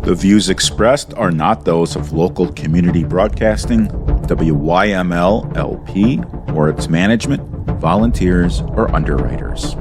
The views expressed are not those of local community broadcasting, WYML LP, or its management, volunteers, or underwriters.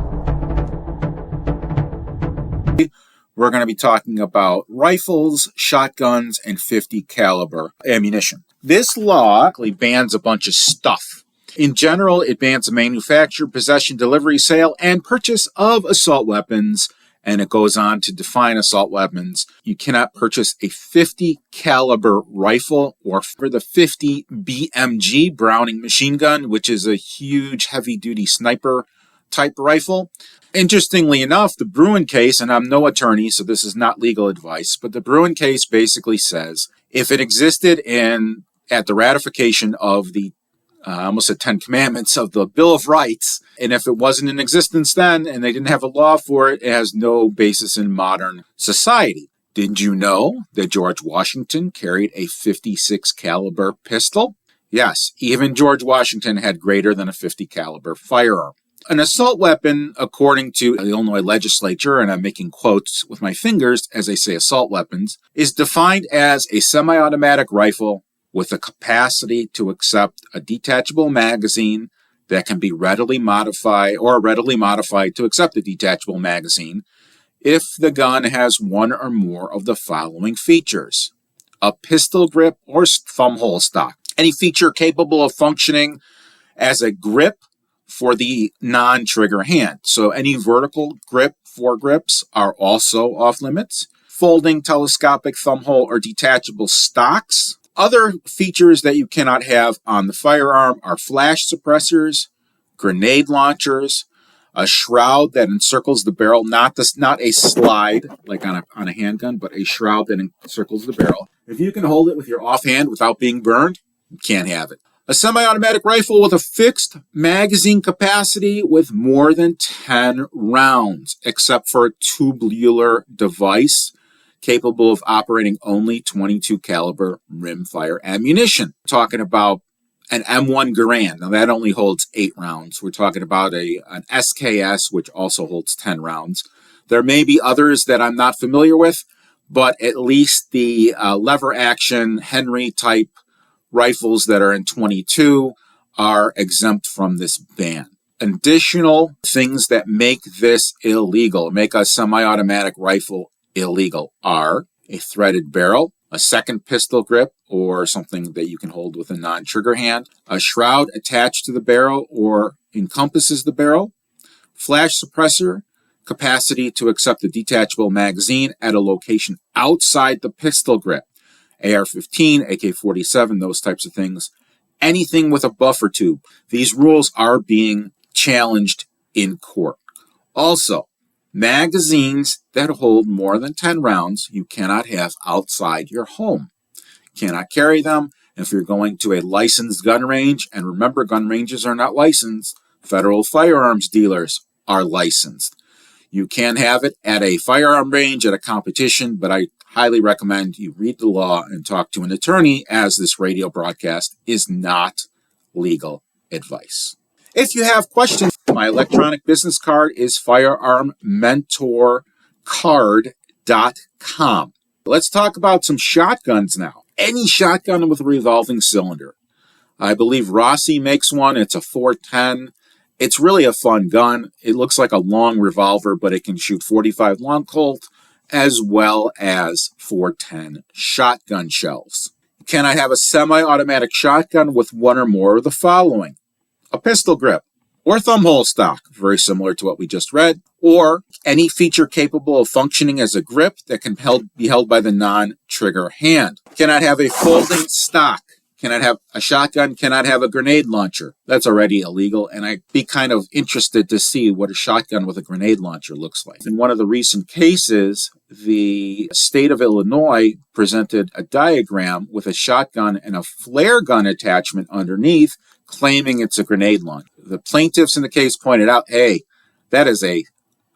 We're going to be talking about rifles, shotguns, and .50 caliber ammunition. This law bans a bunch of stuff. In general, it bans the manufacture, possession, delivery, sale, and purchase of assault weapons. And it goes on to define assault weapons. You cannot purchase a .50 caliber rifle or for the .50 BMG Browning machine gun, which is a huge heavy-duty sniper type rifle. Interestingly enough, the Bruin case, and I'm no attorney, so this is not legal advice, but the Bruin case basically says if it existed at the ratification of the almost the 10 Commandments of the Bill of Rights, and if it wasn't in existence then and they didn't have a law for it, it has no basis in modern society. Did you know that George Washington carried a .56 caliber pistol? Yes, even George Washington had greater than a .50 caliber firearm. An assault weapon, according to the Illinois legislature, and I'm making quotes with my fingers as I say assault weapons, is defined as a semi-automatic rifle with a capacity to accept a detachable magazine that can be readily modified to accept a detachable magazine if the gun has one or more of the following features: a pistol grip or thumb hole stock, any feature capable of functioning as a grip for the non-trigger hand. So any vertical grip foregrips are also off limits. Folding, telescopic, thumb hole, or detachable stocks. Other features that you cannot have on the firearm are flash suppressors, grenade launchers, a shroud that encircles the barrel, not a slide like on a handgun, but a shroud that encircles the barrel. If you can hold it with your offhand without being burned, you can't have it. A semi-automatic rifle with a fixed magazine capacity with more than 10 rounds, except for a tubular device capable of operating only .22 caliber rimfire ammunition. We're talking about an M1 Garand. Now that only holds 8 rounds. We're talking about an SKS, which also holds 10 rounds. There may be others that I'm not familiar with, but at least the lever action Henry type rifles that are in .22 are exempt from this ban. Additional things that make this illegal, make a semi-automatic rifle illegal, are a threaded barrel, a second pistol grip or something that you can hold with a non-trigger hand, a shroud attached to the barrel or encompasses the barrel, flash suppressor, capacity to accept a detachable magazine at a location outside the pistol grip, AR-15, AK-47, those types of things, anything with a buffer tube. These rules are being challenged in court. Also, magazines that hold more than 10 rounds you cannot have outside your home. You cannot carry them if you're going to a licensed gun range, and remember, gun ranges are not licensed. Federal firearms dealers are licensed. You can have it at a firearm range at a competition, but I highly recommend you read the law and talk to an attorney, as this radio broadcast is not legal advice. If you have questions, my electronic business card is firearmmentorcard.com. Let's talk about some shotguns now. Any shotgun with a revolving cylinder. I believe Rossi makes one. It's a 410. It's really a fun gun. It looks like a long revolver, but it can shoot .45 long Colt as well as 410 shotgun shells. Can I have a semi-automatic shotgun with one or more of the following? A pistol grip or thumb hole stock, very similar to what we just read, or any feature capable of functioning as a grip that can be held by the non-trigger hand. Cannot have a folding stock. Cannot have a shotgun, cannot have a grenade launcher. That's already illegal, and I'd be kind of interested to see what a shotgun with a grenade launcher looks like. In one of the recent cases, the state of Illinois presented a diagram with a shotgun and a flare gun attachment underneath, claiming it's a grenade launcher. The plaintiffs in the case pointed out, hey, that is a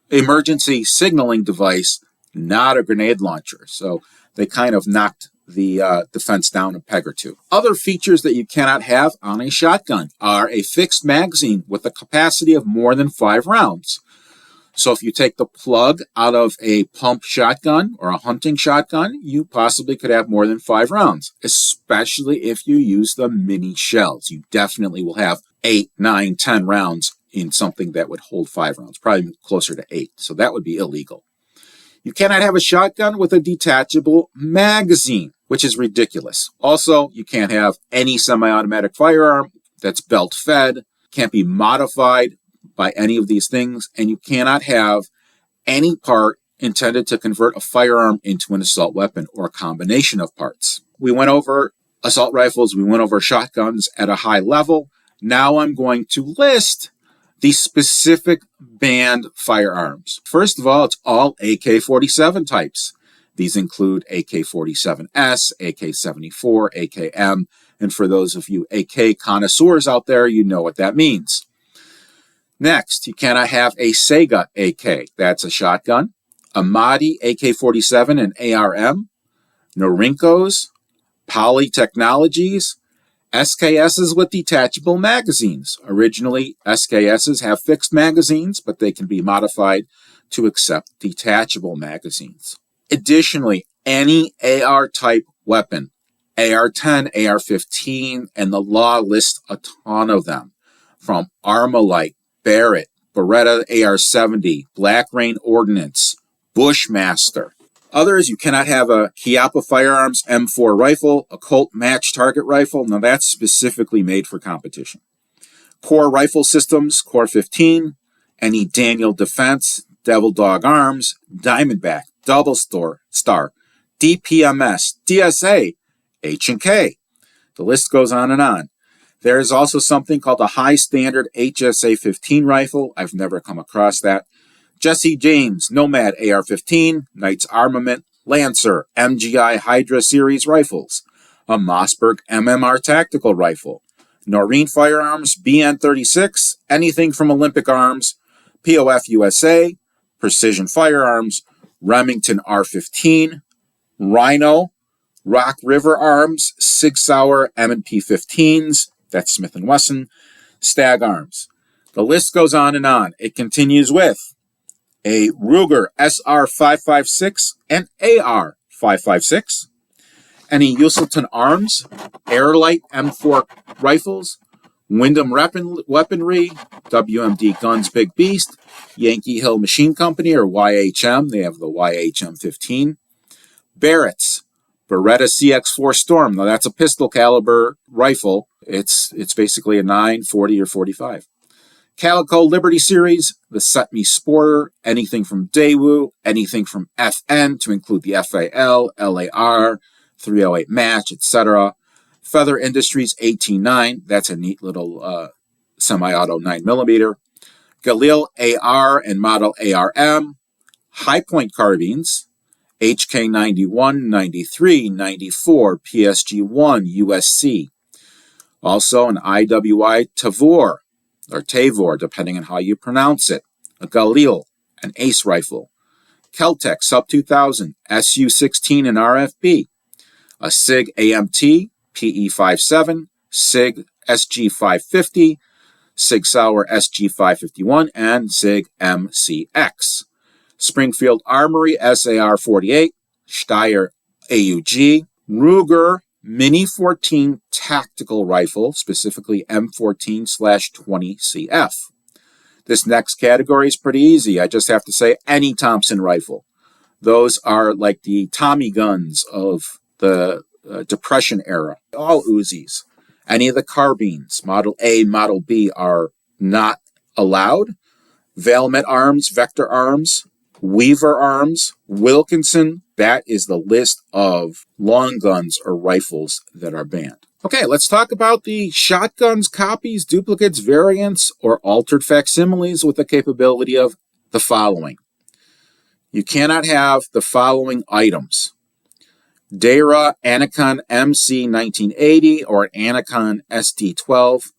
emergency signaling device, not a grenade launcher. So they kind of knocked the defense down a peg or two. Other features that you cannot have on a shotgun are a fixed magazine with a capacity of more than 5 rounds. So if you take the plug out of a pump shotgun or a hunting shotgun, you possibly could have more than 5 rounds, especially if you use the mini shells. You definitely will have 8, 9, 10 rounds in something that would hold 5 rounds, probably closer to 8. So that would be illegal. You cannot have a shotgun with a detachable magazine, which is ridiculous. Also, you can't have any semi-automatic firearm that's belt-fed, can't be modified by any of these things, and you cannot have any part intended to convert a firearm into an assault weapon or a combination of parts. We went over assault rifles, we went over shotguns at a high level. Now I'm going to list the specific banned firearms. First of all, it's all AK-47 types. These include AK-47S, AK-74, AKM, and for those of you AK connoisseurs out there, you know what that means. Next, you cannot have a Sega AK. That's a shotgun. A Mahdi AK-47 and ARM. Norinkos. Poly Technologies. SKSs with detachable magazines. Originally, SKSs have fixed magazines, but they can be modified to accept detachable magazines. Additionally, any AR-type weapon, AR-10, AR-15, and the law lists a ton of them, from Armalite, Barrett, Beretta AR-70, Black Rain Ordnance, Bushmaster. Others, you cannot have a Chiappa Firearms M4 rifle, a Colt Match Target rifle. Now that's specifically made for competition. Core Rifle Systems, Core 15, any Daniel Defense, Devil Dog Arms, Diamondback, Double Star, DPMS, DSA, H&K. The list goes on and on. There is also something called a high standard HSA 15 rifle. I've never come across that. Jesse James, Nomad AR-15, Knights Armament, Lancer, MGI Hydra Series rifles, a Mossberg MMR tactical rifle, Noreen Firearms BN-36, anything from Olympic Arms, POF USA, Precision Firearms, Remington R-15, Rhino, Rock River Arms, Sig Sauer M&P 15s, that's Smith & Wesson, Stag Arms. The list goes on and on. It continues with a Ruger SR-556 and AR-556, any Uselton Arms, Airlight M4 rifles, Wyndham Weaponry, WMD Guns Big Beast, Yankee Hill Machine Company, or YHM, they have the YHM-15, Barrett's, Beretta CX-4 Storm. Now that's a pistol caliber rifle. It's basically a 9, 40, or 45. Calico Liberty Series, the Setme Sporter, anything from Daewoo, anything from FN to include the FAL, LAR, 308 Match, etc. Feather Industries 18-9, that's a neat little semi-auto 9mm. Galil AR and model ARM. High Point Carbines, HK 91, 93, 94, PSG-1, USC. Also an IWI Tavor, or Tavor, depending on how you pronounce it. A Galil, an Ace rifle. Keltec Sub 2000, SU-16 and RFB. A SIG AMT, PE-57, SIG SG-550, Sig Sauer SG-551, and SIG MCX. Springfield Armory SAR-48, Steyr AUG, Ruger Mini 14 tactical rifle, specifically M14/20CF. This next category is pretty easy. I just have to say any Thompson rifle. Those are like the Tommy guns of the Depression era. All Uzis. Any of the carbines, Model A, Model B, are not allowed. Valmet Arms, Vector Arms, Weaver Arms, Wilkinson. That is the list of long guns or rifles that are banned. Okay, let's talk about the shotguns, copies, duplicates, variants, or altered facsimiles with the capability of the following. You cannot have the following items. Dara Anacon MC 1980 or Anacon SD12,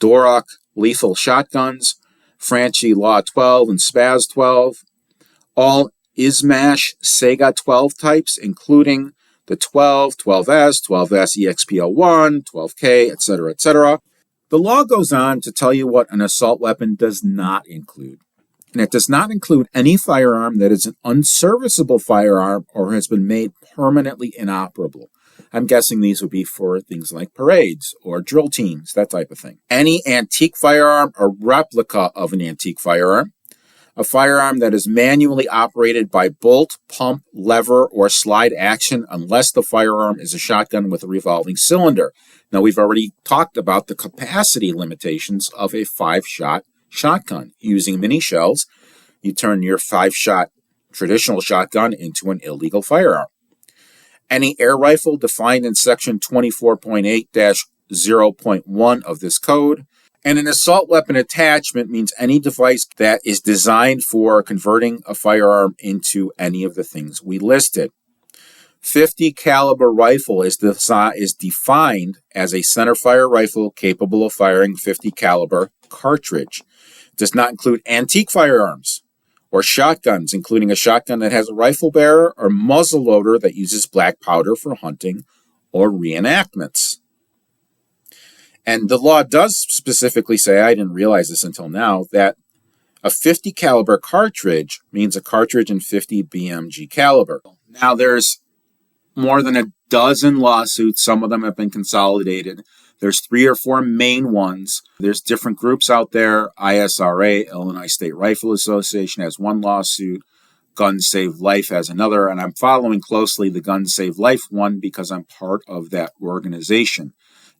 Dorok lethal shotguns, Franchi Law 12 and Spaz 12, all Izmash Sega 12 types, including the 12, 12S, 12S EXP01, 12K, etc., etc. The law goes on to tell you what an assault weapon does not include. And it does not include any firearm that is an unserviceable firearm or has been made permanently inoperable. I'm guessing these would be for things like parades or drill teams, that type of thing. Any antique firearm or replica of an antique firearm. A firearm that is manually operated by bolt, pump, lever, or slide action unless the firearm is a shotgun with a revolving cylinder. Now, we've already talked about the capacity limitations of a 5-shot shotgun. Using mini shells, you turn your 5-shot traditional shotgun into an illegal firearm. Any air rifle defined in section 24.8-0.1 of this code. And an assault weapon attachment means any device that is designed for converting a firearm into any of the things we listed. 50 caliber rifle is defined as a centerfire rifle capable of firing 50 caliber cartridge. It does not include antique firearms or shotguns, including a shotgun that has a rifle bearer or muzzle loader that uses black powder for hunting or reenactments. And the law does specifically say, I didn't realize this until now, that a 50 caliber cartridge means a cartridge in 50 BMG caliber. Now there's more than a dozen lawsuits. Some of them have been consolidated. There's 3 or 4 main ones. There's different groups out there. ISRA, Illinois State Rifle Association, has one lawsuit. Guns Save Life has another. And I'm following closely the Guns Save Life one because I'm part of that organization.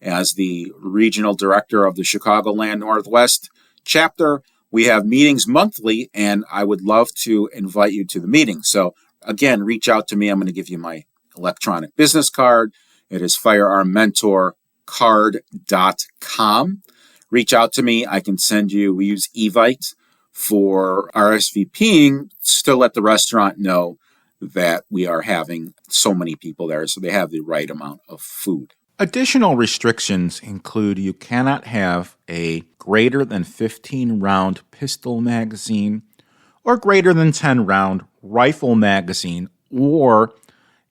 As the regional director of the Chicagoland Northwest chapter, we have meetings monthly, and I would love to invite you to the meeting. So again, reach out to me. I'm going to give you my electronic business card. It is firearmmentorcard.com. Reach out to me. I can send you, we use Evite for RSVPing to let the restaurant know that we are having so many people there, so they have the right amount of food. Additional restrictions include you cannot have a greater than 15-round pistol magazine or greater than 10-round rifle magazine, or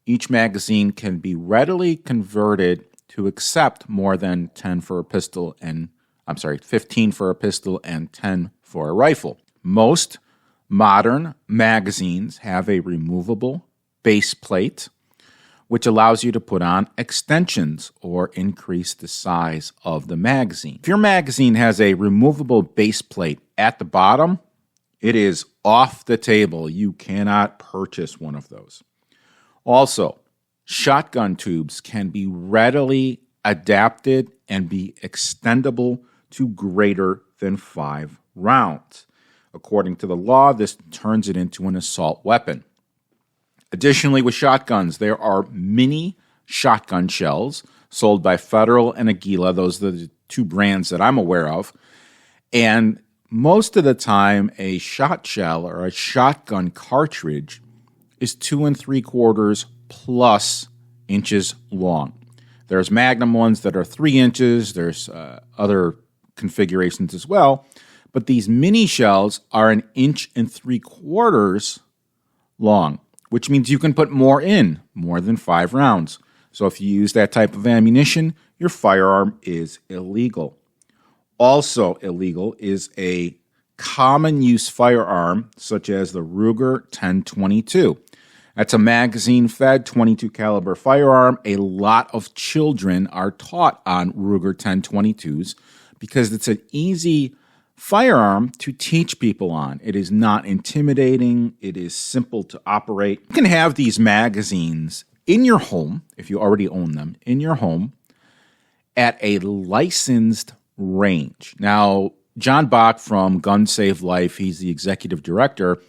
each magazine can be readily converted to accept more than 15 for a pistol and 10 for a rifle. Most modern magazines have a removable base plate, which allows you to put on extensions or increase the size of the magazine. If your magazine has a removable base plate at the bottom, it is off the table. You cannot purchase one of those. Also, shotgun tubes can be readily adapted and be extendable to greater than 5 rounds. According to the law, this turns it into an assault weapon. Additionally, with shotguns, there are mini shotgun shells sold by Federal and Aguila. Those are the 2 brands that I'm aware of. And most of the time, a shot shell or a shotgun cartridge is 2 3/4 plus inches long. There's Magnum ones that are 3 inches. There's other configurations as well. But these mini shells are 1 3/4 inches long, which means you can put more than 5 rounds. So if you use that type of ammunition, your firearm is illegal. Also illegal is a common use firearm such as the Ruger 1022. That's a magazine-fed 22 caliber firearm. A lot of children are taught on Ruger 1022s because it's an easy firearm to teach people on. It is not intimidating. It is simple to operate. You can have these magazines in your home, if you already own them, in your home at a licensed range. Now, John Bach from Gun Save Life, he's the executive director,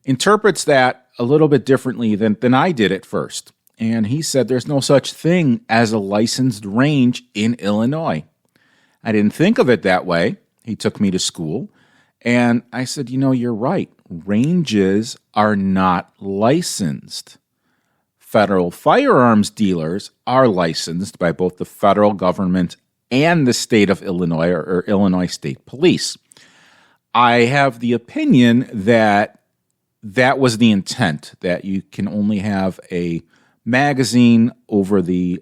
interprets that a little bit differently than I did at first. And he said there's no such thing as a licensed range in Illinois. I didn't think of it that way. He took me to school, and I said, you're right. Ranges are not licensed. Federal firearms dealers are licensed by both the federal government and the state of Illinois or Illinois State Police. I have the opinion that was the intent, that you can only have a magazine over the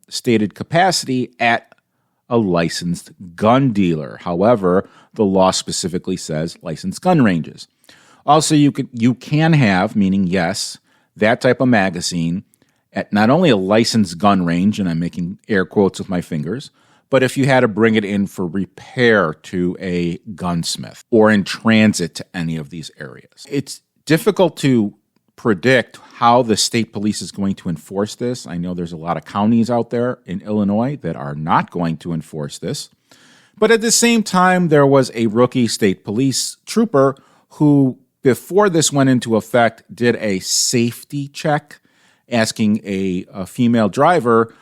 stated capacity at a licensed gun dealer. However, the law specifically says licensed gun ranges. Also, you can have, meaning yes, that type of magazine at not only a licensed gun range, and I'm making air quotes with my fingers, but if you had to bring it in for repair to a gunsmith or in transit to any of these areas. It's difficult to predict how the state police is going to enforce this. I know there's a lot of counties out there in Illinois that are not going to enforce this. But at the same time, there was a rookie state police trooper who, before this went into effect, did a safety check, asking a female driver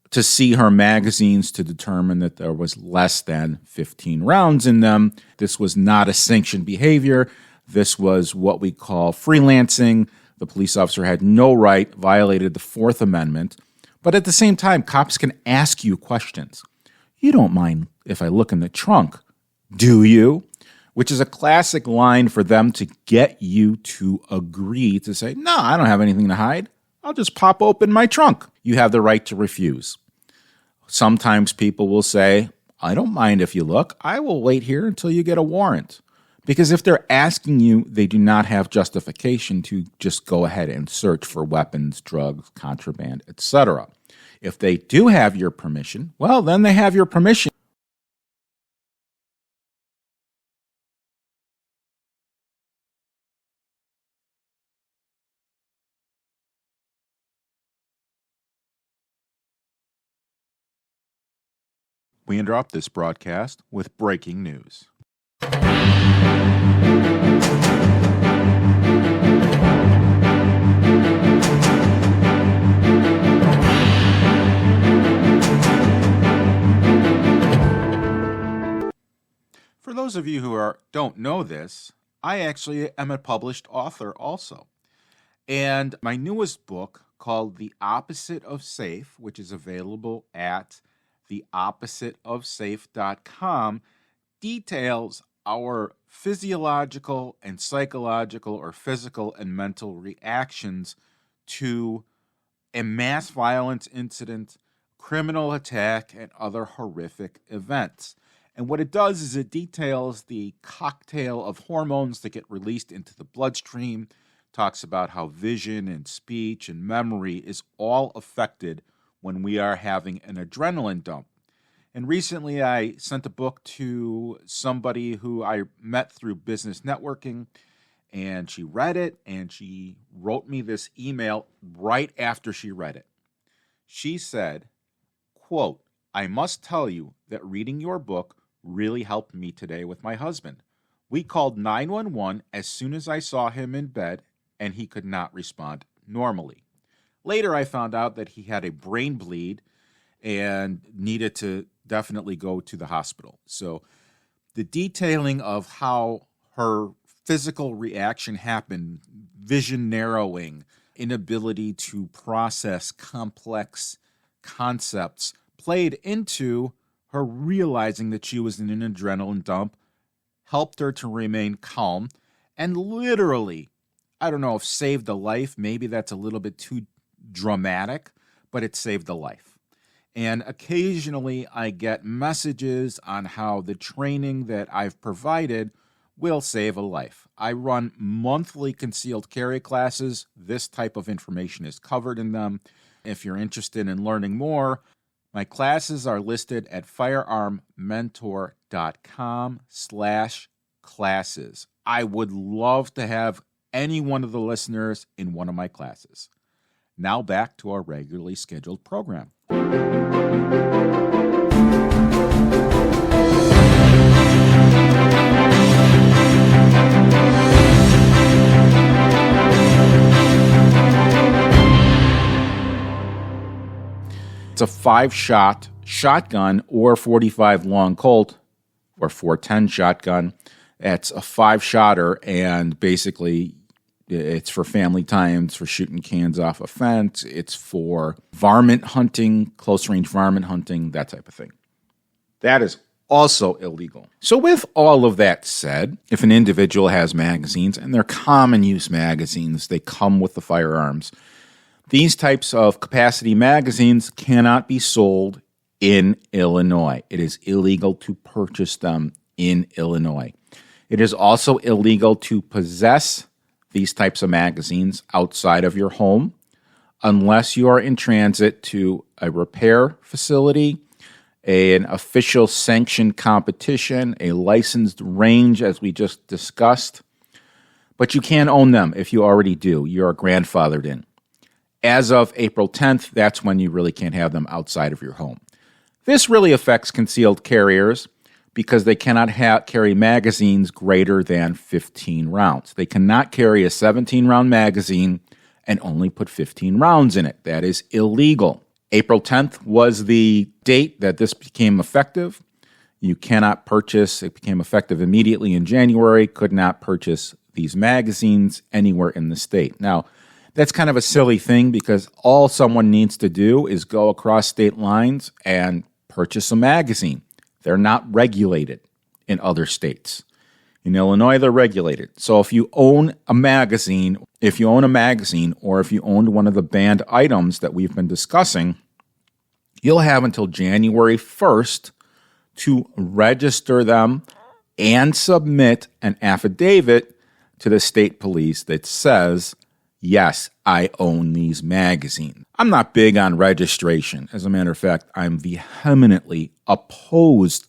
to see her magazines to determine that there was less than 15 rounds in them. This was not a sanctioned behavior. This was what we call freelancing. The police officer had no right, violated the Fourth Amendment. But at the same time, cops can ask you questions. You don't mind if I look in the trunk, do you? Which is a classic line for them to get you to agree to say, no, I don't have anything to hide. I'll just pop open my trunk. You have the right to refuse. Sometimes people will say, I don't mind if you look. I will wait here until you get a warrant. Because if they're asking you, they do not have justification to just go ahead and search for weapons, drugs, contraband, etc. If they do have your permission, well, then they have your permission. We interrupt this broadcast with breaking news. For those of you who don't know this, I actually am a published author also. And my newest book, called The Opposite of Safe, which is available at theoppositeofsafe.com, details our physiological and psychological or physical and mental reactions to a mass violence incident, criminal attack, and other horrific events. And what it does is it details the cocktail of hormones that get released into the bloodstream, talks about how vision and speech and memory is all affected when we are having an adrenaline dump. And recently I sent a book to somebody who I met through business networking, and she read it, and she wrote me this email right after she read it. She said, quote, I must tell you that reading your book really helped me today with my husband. We called 911 as soon as I saw him in bed, and he could not respond normally. Later, I found out that he had a brain bleed and needed to definitely go to the hospital. So the detailing of how her physical reaction happened, vision narrowing, inability to process complex concepts, played into her realizing that she was in an adrenaline dump, helped her to remain calm, and literally, I don't know if saved a life, maybe that's a little bit too dramatic, but it saved a life. And occasionally I get messages on how the training that I've provided will save a life. I run monthly concealed carry classes. This type of information is covered in them. If you're interested in learning more, my classes are listed at firearmmentor.com/classes. I would love to have any one of the listeners in one of my classes. Now back to our regularly scheduled program. It's a 5-shot shotgun or 45 long Colt or 410 shotgun. It's a 5-shotter, and basically it's for family time. It's for shooting cans off a fence. It's for varmint hunting, close-range varmint hunting, that type of thing. That is also illegal. So with all of that said, if an individual has magazines, and they're common-use magazines, they come with the firearms, these types of capacity magazines cannot be sold in Illinois. It is illegal to purchase them in Illinois. It is also illegal to possess these types of magazines outside of your home unless you are in transit to a repair facility, an official sanctioned competition, a licensed range, as we just discussed. But you can own them if you already do. You're grandfathered in. As of April 10th, that's when you really can't have them outside of your home. This really affects concealed carriers because they cannot carry magazines greater than 15 rounds. They cannot carry a 17-round magazine and only put 15 rounds in it. That is illegal. April 10th was the date that this became effective. You cannot purchase. It became effective immediately in January. Could not purchase these magazines anywhere in the state. Now, that's kind of a silly thing because all someone needs to do is go across state lines and purchase a magazine. They're not regulated in other states. In Illinois, they're regulated. So if you own a magazine, or if you owned one of the banned items that we've been discussing, you'll have until January 1st to register them and submit an affidavit to the state police that says, yes, I own these magazines. I'm not big on registration. As a matter of fact, I'm vehemently opposed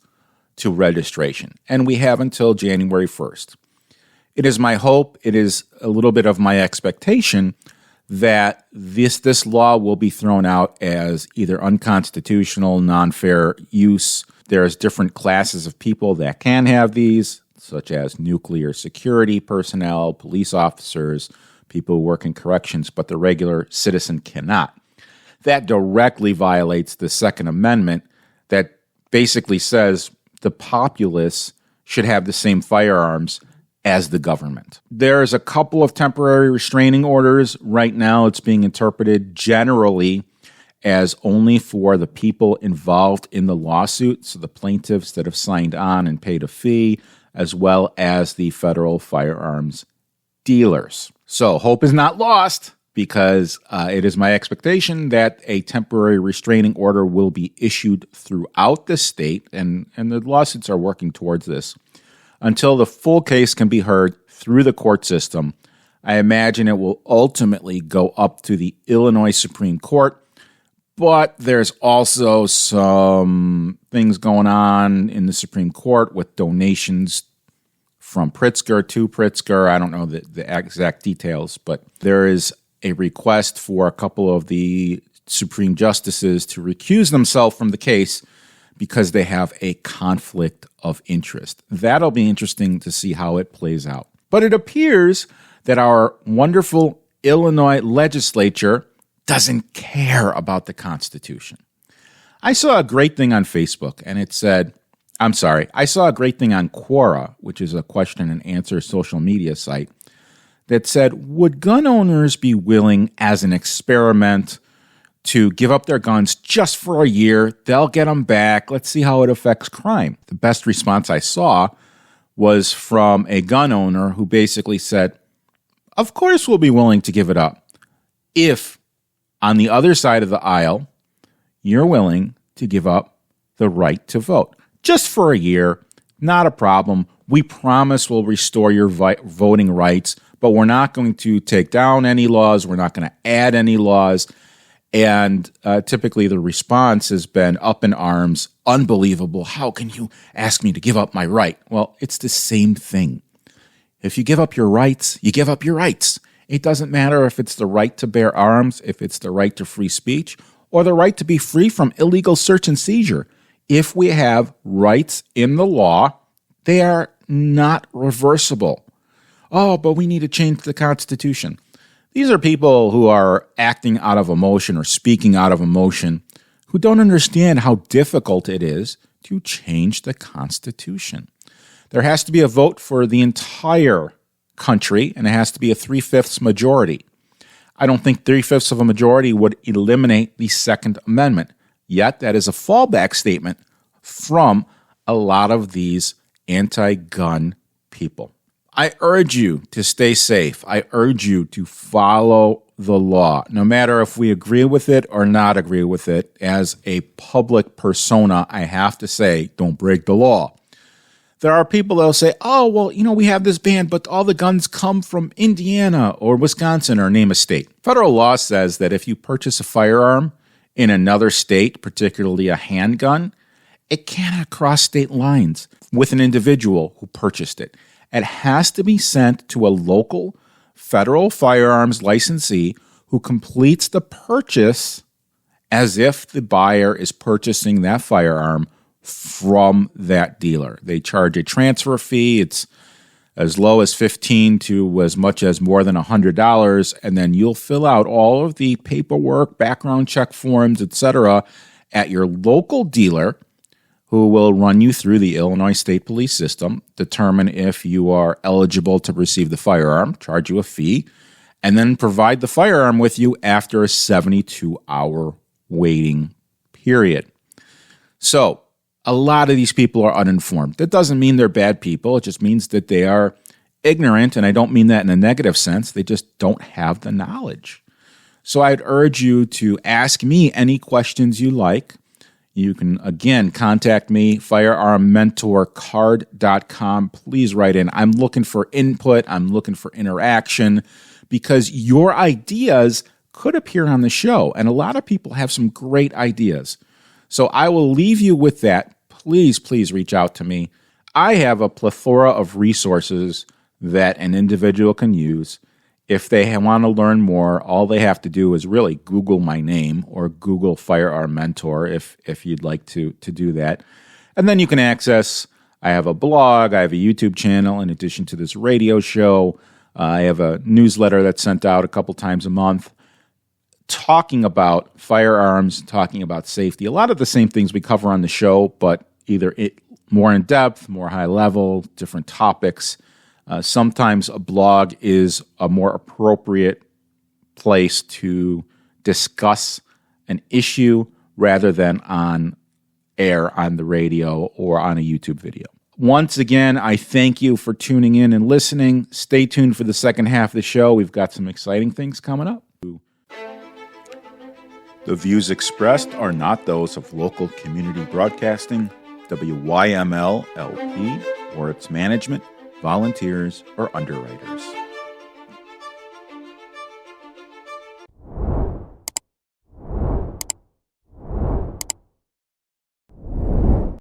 to registration, and we have until January 1st. It is my hope, it is a little bit of my expectation that this law will be thrown out as either unconstitutional, non-fair use. There's different classes of people that can have these, such as nuclear security personnel, police officers, people who work in corrections, but the regular citizen cannot. That directly violates the Second Amendment that basically says the populace should have the same firearms as the government. There's a couple of temporary restraining orders. Right now, it's being interpreted generally as only for the people involved in the lawsuit, so the plaintiffs that have signed on and paid a fee, as well as the federal firearms dealers. So hope is not lost, because it is my expectation that a temporary restraining order will be issued throughout the state, and the lawsuits are working towards this, until the full case can be heard through the court system. I imagine it will ultimately go up to the Illinois Supreme Court, but there's also some things going on in the Supreme Court with donations from Pritzker to Pritzker. I don't know the exact details, but there is a request for a couple of the Supreme Justices to recuse themselves from the case because they have a conflict of interest. That'll be interesting to see how it plays out. But it appears that our wonderful Illinois legislature doesn't care about the Constitution. I saw a great thing on Facebook, and it said, I saw a great thing on Quora, which is a question and answer social media site, that said, would gun owners be willing, as an experiment, to give up their guns just for a year? They'll get them back. Let's see how it affects crime. The best response I saw was from a gun owner who basically said, of course we'll be willing to give it up if, on the other side of the aisle, you're willing to give up the right to vote. Just for a year, not a problem. We promise we'll restore your voting rights, but we're not going to take down any laws. We're not going to add any laws. And typically the response has been up in arms, unbelievable. How can you ask me to give up my right? Well, it's the same thing. If you give up your rights, you give up your rights. It doesn't matter if it's the right to bear arms, if it's the right to free speech, or the right to be free from illegal search and seizure. If we have rights in the law, they are not reversible. Oh, but we need to change the Constitution. These are people who are acting out of emotion or speaking out of emotion who don't understand how difficult it is to change the Constitution. There has to be a vote for the entire country, and it has to be a 3/5 majority. I don't think 3/5 of a majority would eliminate the Second Amendment. Yet that is a fallback statement from a lot of these anti-gun people. I urge you to stay safe. I urge you to follow the law, no matter if we agree with it or not agree with it. As a public persona, I have to say, don't break the law. There are people that will say, oh, well, we have this ban, but all the guns come from Indiana or Wisconsin or name a state. Federal law says that if you purchase a firearm in another state, particularly a handgun, it cannot cross state lines with an individual who purchased it. It has to be sent to a local federal firearms licensee who completes the purchase as if the buyer is purchasing that firearm from that dealer. They charge a transfer fee. It's as low as $15 to as much as more than $100, and then you'll fill out all of the paperwork, background check forms, etc., at your local dealer, who will run you through the Illinois State Police system, determine if you are eligible to receive the firearm, charge you a fee, and then provide the firearm with you after a 72-hour waiting period. So, a lot of these people are uninformed. That doesn't mean they're bad people. It just means that they are ignorant, and I don't mean that in a negative sense. They just don't have the knowledge. So I'd urge you to ask me any questions you like. You can, again, contact me, firearmmentorcard.com. Please write in. I'm looking for input. I'm looking for interaction because your ideas could appear on the show, and a lot of people have some great ideas. So I will leave you with that. Please reach out to me. I have a plethora of resources that an individual can use. If they want to learn more, all they have to do is really Google my name or Google Firearm Mentor if you'd like to do that. And then you can access, I have a blog, I have a YouTube channel in addition to this radio show. I have a newsletter that's sent out a couple times a month, talking about firearms, talking about safety, a lot of the same things we cover on the show, but either more in depth, more high level, different topics. Sometimes a blog is a more appropriate place to discuss an issue rather than on air on the radio or on a YouTube video. Once again, I thank you for tuning in and listening. Stay tuned for the second half of the show. We've got some exciting things coming up. The views expressed are not those of local community broadcasting, WYML LP, or its management, volunteers, or underwriters.